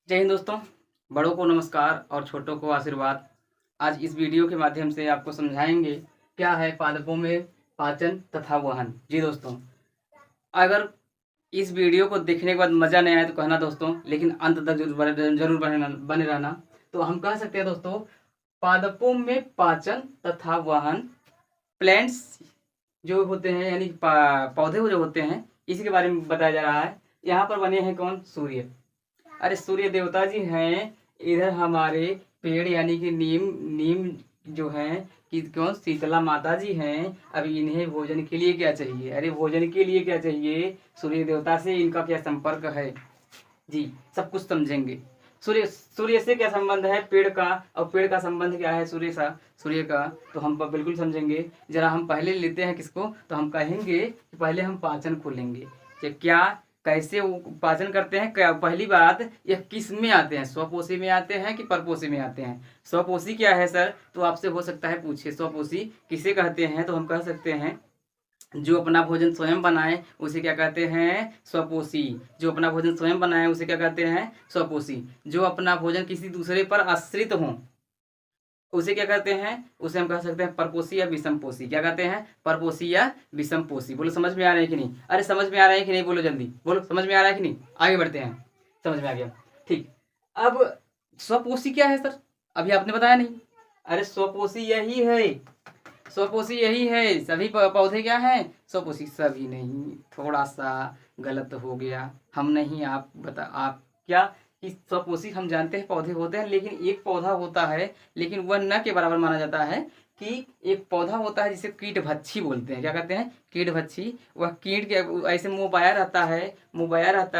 जय हिंद दोस्तों। बड़ों को नमस्कार और छोटों को आशीर्वाद। आज इस वीडियो के माध्यम से आपको समझाएंगे क्या है पादपों में पाचन तथा वहन। जी दोस्तों, अगर इस वीडियो को देखने के बाद मज़ा नहीं आया तो कहना दोस्तों, लेकिन अंत तक जरूर बने रहना। तो हम कह सकते हैं दोस्तों, पादपों में पाचन तथा वहन, प्लांट्स जो होते हैं यानी पौधे जो होते हैं, इसी के बारे में बताया जा रहा है। यहाँ पर बने हैं कौन? सूर्य। अरे सूर्य देवता जी हैं। इधर हमारे पेड़ यानी कि नीम नीम जो है कि कौन? शीतला माता जी हैं। अब इन्हें भोजन के लिए क्या चाहिए? अरे भोजन के लिए क्या चाहिए? सूर्य देवता से इनका क्या संपर्क है? जी, सब कुछ समझेंगे। सूर्य सूर्य से क्या संबंध है पेड़ का, और पेड़ का संबंध क्या है सूर्य का, तो हम बिल्कुल समझेंगे। जरा हम पहले लेते हैं किसको, तो हम कहेंगे कि पहले हम पाचन को लेंगे कि क्या कैसे वो पाचन करते हैं। क्या पहली बात, यह किस में आते हैं? स्वपोषी में आते हैं कि परपोषी में आते हैं? स्वपोषी क्या है सर? तो आपसे हो सकता है पूछिए, स्वपोषी किसे कहते हैं? तो हम कह सकते हैं जो अपना भोजन स्वयं बनाए उसे क्या कहते हैं? स्वपोषी। जो अपना भोजन स्वयं बनाए उसे क्या कहते हैं? स्वपोषी। जो अपना भोजन किसी दूसरे पर आश्रित हो उसे क्या कहते हैं? उसे हम कह सकते हैं परपोषी या विषमपोषी। क्या कहते हैं? परपोषी या विषमपोषी। बोलो समझ में आ रहा है कि नहीं? अरे समझ में आ रहा है कि नहीं? बोलो जल्दी बोलो, समझ में आ रहा है कि नहीं? आगे बढ़ते हैं। समझ में आ गया, ठीक। अब स्वपोषी क्या है सर? अभी आपने बताया नहीं। अरे स्वपोषी यही है, स्वपोषी यही है। सभी पौधे क्या हैं? स्वपोषी। सभी नहीं, थोड़ा सा गलत हो गया। हम नहीं, आप क्या कि स्वपोषी हम जानते हैं पौधे होते हैं, लेकिन एक पौधा होता है, लेकिन वह न के बराबर माना जाता है कि एक पौधा होता है जिसे कीटभक्षी बोलते हैं। क्या कहते हैं? कीटभक्षी। वह कीट के ऐसे मुंह रहता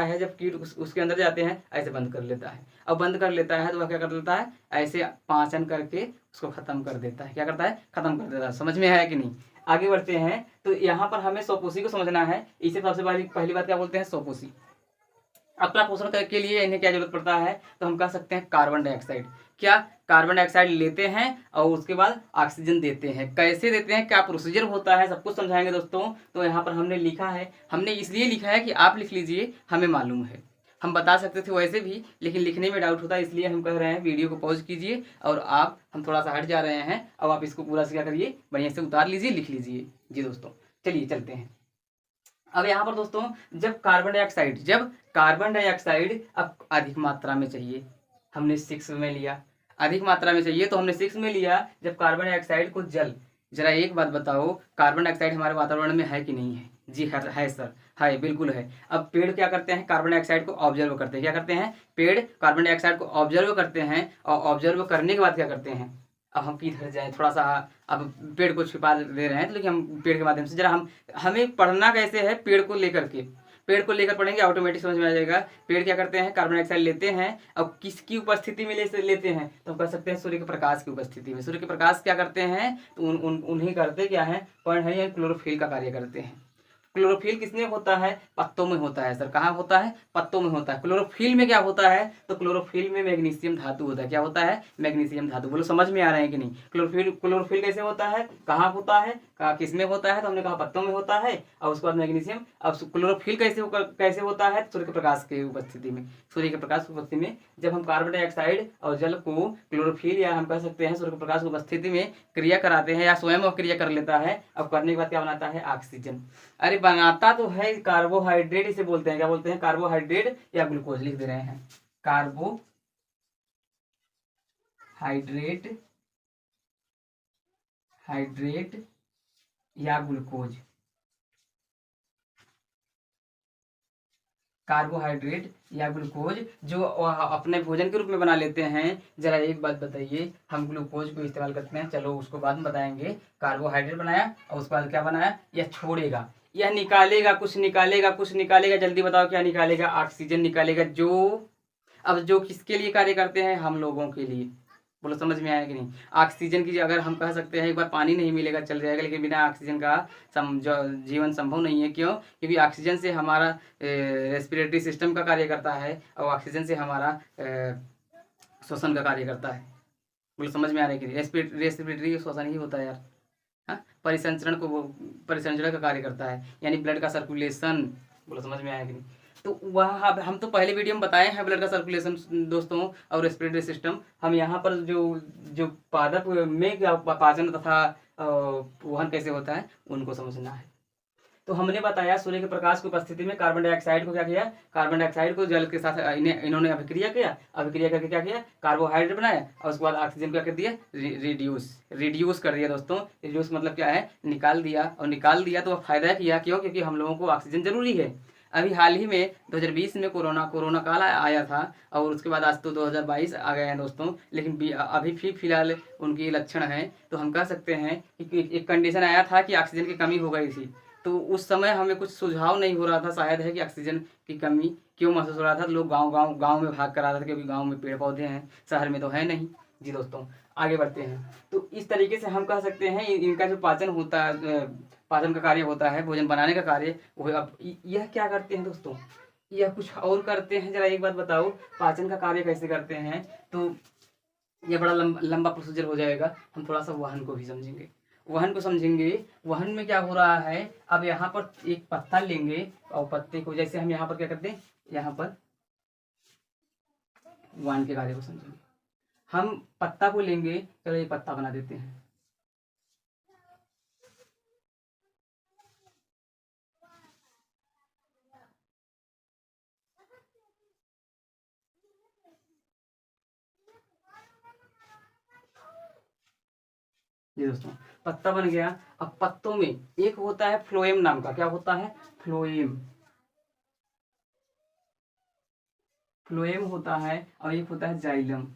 है। जब कीट उसके अंदर जाते हैं ऐसे बंद कर लेता है। अब बंद कर लेता है तो वह क्या कर लेता है? ऐसे पाचन करके उसको खत्म कर देता है। क्या करता है? खत्म कर देता है। समझ में आया कि नहीं? आगे बढ़ते हैं। तो यहाँ पर हमें स्वपोषी को समझना है। इसे सबसे पहली बात क्या बोलते हैं? स्वपोषी। अपना पोषण करने के लिए इन्हें क्या जरूरत पड़ता है? तो हम कह सकते हैं कार्बन डाइऑक्साइड। क्या? कार्बन डाइऑक्साइड लेते हैं और उसके बाद ऑक्सीजन देते हैं। कैसे देते हैं, क्या प्रोसीजर होता है, सब कुछ समझाएंगे दोस्तों। तो यहाँ पर हमने लिखा है, हमने इसलिए लिखा है कि आप लिख लीजिए, हमें मालूम है। हम बता सकते थे वैसे भी, लेकिन लिखने में डाउट होता है, इसलिए हम कह रहे हैं वीडियो को पॉज कीजिए और हम थोड़ा सा हट जा रहे हैं। अब आप इसको पूरा से क्या करिए, बढ़िया से उतार लीजिए, लिख लीजिए। जी दोस्तों, चलिए चलते हैं। अब यहाँ पर दोस्तों, जब कार्बन डाइऑक्साइड अब अधिक मात्रा में चाहिए, हमने 6 में लिया। अधिक मात्रा में चाहिए तो हमने 6 में लिया। जब कार्बन डाइऑक्साइड को जरा एक बात बताओ, कार्बन डाइऑक्साइड हमारे वातावरण में है कि नहीं है? जी है सर, है, बिल्कुल है। अब पेड़ क्या करते हैं? कार्बन डाइऑक्साइड को ऑब्जर्व करते हैं। क्या करते हैं? पेड़ कार्बन डाइऑक्साइड को ऑब्जर्व करते हैं, और ऑब्जर्व करने के बाद क्या करते हैं? अब हम किधर जाए थोड़ा सा, अब पेड़ को छिपा दे रहे हैं, तो लेकिन हम पेड़ के माध्यम से जरा हमें पढ़ना कैसे है? पेड़ को लेकर पढ़ेंगे, ऑटोमेटिक समझ में आ जाएगा। पेड़ क्या करते हैं? कार्बन डाइऑक्साइड लेते हैं। अब किसकी उपस्थिति में लेते हैं? तो हम कह सकते हैं सूर्य के प्रकाश की उपस्थिति में। सूर्य के प्रकाश क्या करते हैं? तो उन्हीं करते क्या है? पर्ण है या क्लोरोफिल का कार्य करते हैं। क्लोरोफिल किसमें होता है? पत्तों में होता है सर। कहाँ होता है? पत्तों में होता है। क्लोरोफिल में क्या होता है? तो क्लोरोफिल में मैग्नीशियम धातु होता है। क्या होता है? मैग्नीशियम धातु। बोलो समझ में आ रहा है कि नहीं? क्लोरोफिल कैसे होता है? कहाँ होता है? किसमें होता है? तो हमने कहा पत्तों में होता है, और उसके बाद मैग्नीशियम। अब क्लोरोफिल कैसे होता है? सूर्य के प्रकाश की उपस्थिति में। सूर्य के प्रकाश की उपस्थिति में जब हम कार्बन डाइऑक्साइड और जल को क्लोरोफिल या हम कह सकते हैं सूर्य के प्रकाश की उपस्थिति में क्रिया कराते हैं, या स्वयं वह क्रिया कर लेता है। अब करने के बाद क्या बनाता है? ऑक्सीजन। अरे बनाता तो है कार्बोहाइड्रेट, इसे बोलते हैं। क्या बोलते हैं? कार्बोहाइड्रेट या ग्लूकोज। लिख दे रहे हैं कार्बोहाइड्रेट या ग्लूकोज। कार्बोहाइड्रेट या ग्लूकोज जो अपने भोजन के रूप में बना लेते हैं। जरा एक बात बताइए, हम ग्लूकोज को इस्तेमाल करते हैं, चलो उसको बाद में बताएंगे। कार्बोहाइड्रेट बनाया और उसके बाद क्या बनाया? यह छोड़ेगा, यह निकालेगा, कुछ निकालेगा। जल्दी बताओ क्या निकालेगा? ऑक्सीजन निकालेगा। अब जो किसके लिए कार्य करते हैं? हम लोगों के लिए। बोलो समझ में आया कि नहीं? ऑक्सीजन की अगर हम कह सकते हैं, एक बार पानी नहीं मिलेगा चल जाएगा, लेकिन बिना ऑक्सीजन का जीवन संभव नहीं है। क्यों? क्योंकि ऑक्सीजन से हमारा रेस्पिरेटरी सिस्टम का कार्य करता है, और ऑक्सीजन से हमारा श्वसन का कार्य करता है। बोलो समझ में आ रहा है कि नहीं? रेस्पिरेटरी श्वसन ही होता है यार। हाँ, परिसंचरण का कार्य करता है, यानी ब्लड का सर्कुलेशन। बोलो समझ में आया कि नहीं? तो वह हम तो पहले वीडियो में बताए हैं ब्लड का सर्कुलेशन दोस्तों और रेस्पिरेटरी सिस्टम। हम यहाँ पर जो जो पादप में क्या पाचन तथा वहन कैसे होता है उनको समझना है। तो हमने बताया सूर्य के प्रकाश की उपस्थिति में कार्बन डाइऑक्साइड को क्या किया, कार्बन डाइऑक्साइड को जल के साथ इन्होंने अभिक्रिया किया, अभिक्रिया करके क्या किया, कार्बोहाइड्रेट बनाया और उसके बाद ऑक्सीजन क्या कर दिया, रिड्यूस कर दिया दोस्तों। रिड्यूस मतलब क्या है, निकाल दिया। और निकाल दिया तो फायदा किया, क्यों, क्योंकि हम लोगों को ऑक्सीजन जरूरी है। अभी हाल ही में 2020 में कोरोना काल आया था और उसके बाद आज तो 2022 आ गए हैं दोस्तों। लेकिन अभी फिलहाल उनकी लक्षण है, तो हम कह सकते हैं कि एक कंडीशन आया था कि ऑक्सीजन की कमी हो गई थी। तो उस समय हमें कुछ सुझाव नहीं हो रहा था, शायद है कि ऑक्सीजन की कमी क्यों महसूस हो रहा था। लोग गांव में भाग कर आ रहे थे, क्योंकि गांव में पेड़ पौधे हैं, शहर में तो है नहीं। जी दोस्तों, आगे बढ़ते हैं। तो इस तरीके से हम कह सकते हैं इनका जो पाचन होता है, पाचन का कार्य होता है, भोजन बनाने का कार्य, वो अब यह क्या करते हैं दोस्तों, यह कुछ और करते हैं। जरा एक बात बताओ, पाचन का कार्य कैसे करते हैं। तो यह बड़ा लंबा प्रोसीजर हो जाएगा, हम थोड़ा सा वाहन को भी समझेंगे। वाहन को समझेंगे, वाहन में क्या हो रहा है। अब यहाँ पर एक पत्ता लेंगे और पत्ते को, जैसे हम यहाँ पर क्या करते हैं, यहाँ पर वाहन के कार्य को समझेंगे। हम पत्ता को लेंगे, चलो ये पत्ता बना देते हैं। ये दोस्तों पत्ता बन गया। अब पत्तों में एक होता है फ्लोएम नाम का, क्या होता है, फ्लोएम, फ्लोएम होता है, और एक होता है जाइलम।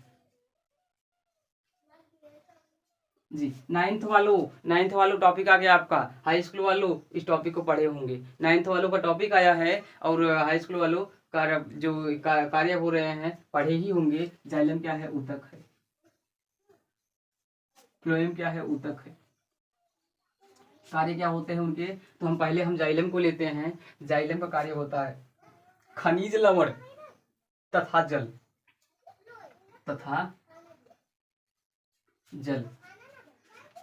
जी, नाइन्थ वालों टॉपिक आ गया आपका। हाई स्कूल वालों इस टॉपिक को पढ़े होंगे, नाइन्थ वालों का टॉपिक आया है, और हाई स्कूल वालों का जो कार्य हो रहे हैं पढ़े ही होंगे। जाइलम क्या है, ऊतक है। फ्लोएम क्या है, ऊतक है। कार्य क्या होते हैं उनके, तो हम जाइलम को लेते हैं। जाइलम का कार्य होता है खनिज लवण तथा जल,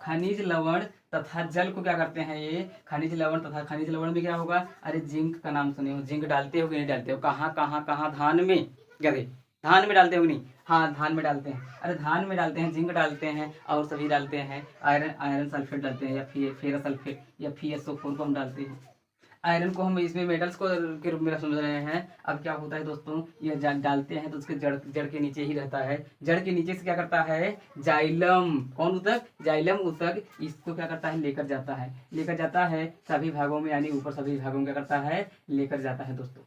खनिज लवण तथा जल को क्या करते हैं, ये खनिज लवण में क्या होगा, अरे जिंक का नाम सुने हो, जिंक डालते हो कि नहीं डालते हो, कहाँ कहाँ कहाँ, धान में, गधे धान में डालते हो नहीं, हाँ धान में डालते हैं, अरे धान में डालते हैं, जिंक डालते हैं, और सभी डालते हैं, आयरन सल्फेट डालते हैं, या फेरस सल्फेट या FeSO4 को हम डालते हैं। आयरन को हम इसमें मेटल्स को के रूप में समझ रहे हैं। अब क्या होता है दोस्तों, ये डालते हैं तो उसके जड़ के नीचे ही रहता है। जड़ के नीचे से क्या करता है, जाइलम, कौन ऊतक, जाइलम ऊतक इसको क्या करता है, लेकर जाता है सभी भागों में, यानी ऊपर सभी भागों में क्या करता है, लेकर जाता है दोस्तों।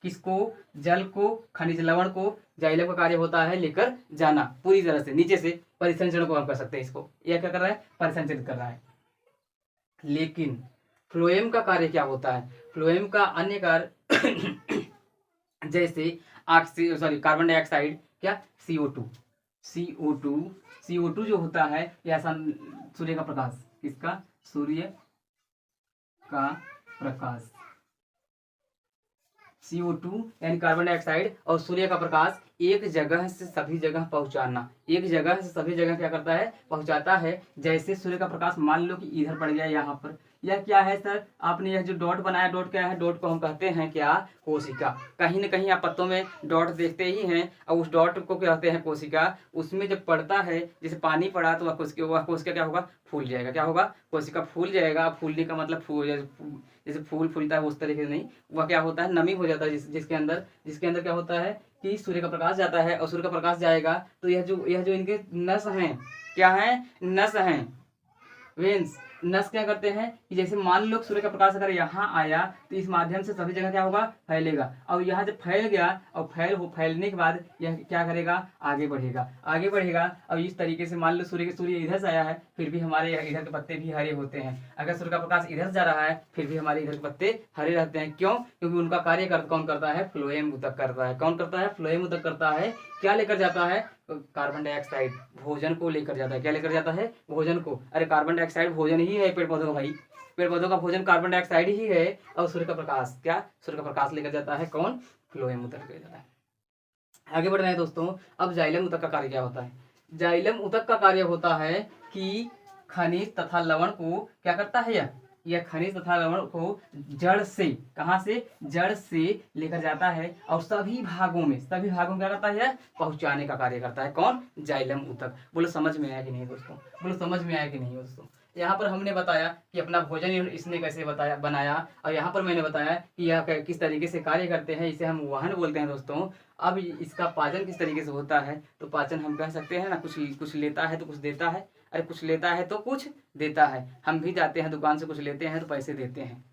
किसको, जल को, खनिज लवण को। जाइलम का कार्य होता है लेकर जाना पूरी तरह से नीचे से, परिसंचरण को हम कर सकते हैं इसको। यह क्या कर रहा है, परिसंचरित कर रहा है। लेकिन फ्लोएम का कार्य क्या होता है, फ्लोएम का अन्य कार्य जैसे कार्बन डाइऑक्साइड, क्या, CO2 जो होता है, ऐसा सूर्य का प्रकाश, किसका, सूर्य का प्रकाश, CO2 यानी कार्बन डाइऑक्साइड और सूर्य का प्रकाश एक जगह से सभी जगह पहुंचाना, एक जगह से सभी जगह क्या करता है, पहुंचाता है। जैसे सूर्य का प्रकाश मान लो कि इधर पड़ गया यहाँ पर, यह क्या है सर, आपने यह जो डॉट बनाया, डॉट क्या है, डॉट को हम कहते हैं क्या, कोशिका। कहीं न कहीं आप पत्तों में डॉट देखते ही हैं, और उस डॉट को कहते हैं कोशिका। उसमें जब पड़ता है, जैसे पानी पड़ा तो वह कोशिका क्या होगा, फूल जाएगा, क्या होगा, कोशिका फूल जाएगा। फूलने का मतलब जैसे फूल फूलता है उस तरीके से नहीं, वह क्या होता है, नमी हो जाता है, जिसके अंदर क्या होता है कि सूर्य का प्रकाश जाता है, और सूर्य का प्रकाश जाएगा तो यह जो इनके नस हैं, क्या है, नस हैं, वेन्स। नस क्या करते हैं कि जैसे मान लो सूर्य का प्रकाश अगर यहाँ आया तो इस माध्यम से सभी जगह क्या होगा, फैलेगा, और यहाँ जब फैल गया और फैलने के बाद यह क्या करेगा, आगे बढ़ेगा। और इस तरीके से मान लो सूर्य इधर से आया है, फिर भी हमारे इधर के पत्ते भी हरे होते हैं। अगर सूर्य का प्रकाश इधर जा रहा है, फिर भी हमारे इधर के पत्ते हरे रहते हैं। क्यों, क्योंकि उनका कार्य कौन करता है, फ्लोएम ऊतक करता है। कौन करता है, फ्लोएम ऊतक करता है। क्या लेकर जाता है, कार्बन डाइऑक्साइड, भोजन को लेकर जाता है। क्या लेकर जाता है, भोजन को। अरे कार्बन डाइऑक्साइड भोजन ही है पेड़ पौधों का भाई, पेड़ पौधों का भोजन कार्बन डाइऑक्साइड ही है। और सूर्य का प्रकाश, क्या, सूर्य का प्रकाश लेकर जाता है कौन, फ्लोएम ऊतक लेकर जाता है। आगे बढ़ रहे हैं दोस्तों। अब जाइलम ऊतक का कार्य क्या होता है, जाइलम ऊतक का कार्य होता है कि खनिज तथा लवण को क्या करता है, यह खनिज तथा लवण को जड़ से, कहाँ से, जड़ से लेकर जाता है और सभी भागों में क्या करता है, पहुंचाने का कार्य करता है। कौन, जाइलम ऊतक। बोलो समझ में आया कि नहीं दोस्तों, बोलो समझ में आया कि नहीं दोस्तों। यहाँ पर हमने बताया कि अपना भोजन इसने कैसे बनाया, और यहाँ पर मैंने बताया कि यह किस तरीके से कार्य करते हैं, इसे हम वाहन बोलते हैं दोस्तों। अब इसका पाचन किस तरीके से होता है, तो पाचन हम कह सकते हैं ना, कुछ लेता है तो कुछ देता है, अरे कुछ लेता है तो कुछ देता है। हम भी जाते हैं दुकान से, कुछ लेते हैं तो पैसे देते हैं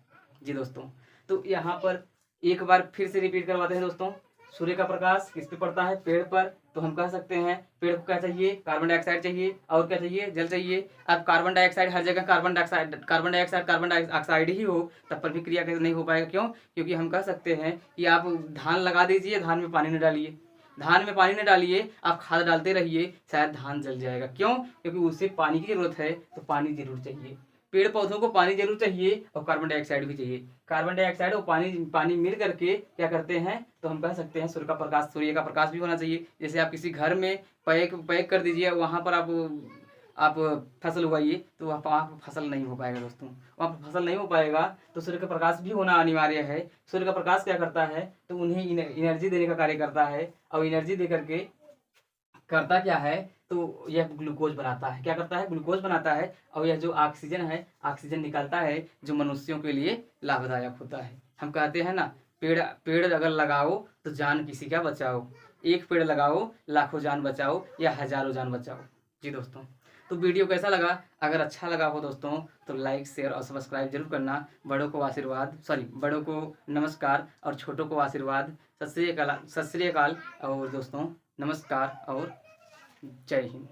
जी दोस्तों। तो यहाँ पर एक बार फिर से रिपीट करवाते हैं दोस्तों। सूर्य का प्रकाश किस पे पड़ता है, पेड़ पर, तो हम कह सकते हैं पेड़ को क्या चाहिए, कार्बन डाइऑक्साइड चाहिए, और क्या चाहिए, जल चाहिए। अब कार्बन डाइऑक्साइड हर जगह कार्बन डाइऑक्साइड ही हो, तब पर भी क्रिया कैसे नहीं हो पाएगा। क्यों, क्योंकि हम कह सकते हैं कि आप धान लगा दीजिए, धान में पानी न डालिए, धान में पानी न डालिए, आप खाद डालते रहिए, शायद धान जल जाएगा। क्यों, क्योंकि उसे पानी की जरूरत है, तो पानी जरूर चाहिए। पेड़ पौधों को पानी जरूर चाहिए और कार्बन डाइऑक्साइड भी चाहिए। कार्बन डाइऑक्साइड और पानी मिल करके क्या करते हैं, तो हम कह सकते हैं सूर्य का प्रकाश भी होना चाहिए। जैसे आप किसी घर में पैक कर दीजिए, वहाँ पर आप फसल उगाइए, तो वहाँ पर फसल नहीं हो पाएगा दोस्तों, वहाँ पर फसल नहीं हो पाएगा। तो सूर्य का प्रकाश भी होना अनिवार्य है। सूर्य का प्रकाश क्या करता है, तो उन्हें एनर्जी देने का कार्य करता है, और एनर्जी दे करके करता क्या है, तो यह ग्लूकोज बनाता है। क्या करता है, ग्लूकोज बनाता है, और यह जो ऑक्सीजन है, ऑक्सीजन निकालता है, जो मनुष्यों के लिए लाभदायक होता है। हम कहते हैं ना, पेड़ अगर लगाओ तो जान किसी का बचाओ, एक पेड़ लगाओ लाखों जान बचाओ, या हजारों जान बचाओ जी दोस्तों। तो वीडियो कैसा लगा, अगर अच्छा लगा हो दोस्तों तो लाइक, शेयर और सब्सक्राइब जरूर करना। बड़ों को नमस्कार और छोटों को आशीर्वाद। सत श्री अकाल और दोस्तों, नमस्कार और जय हिंद।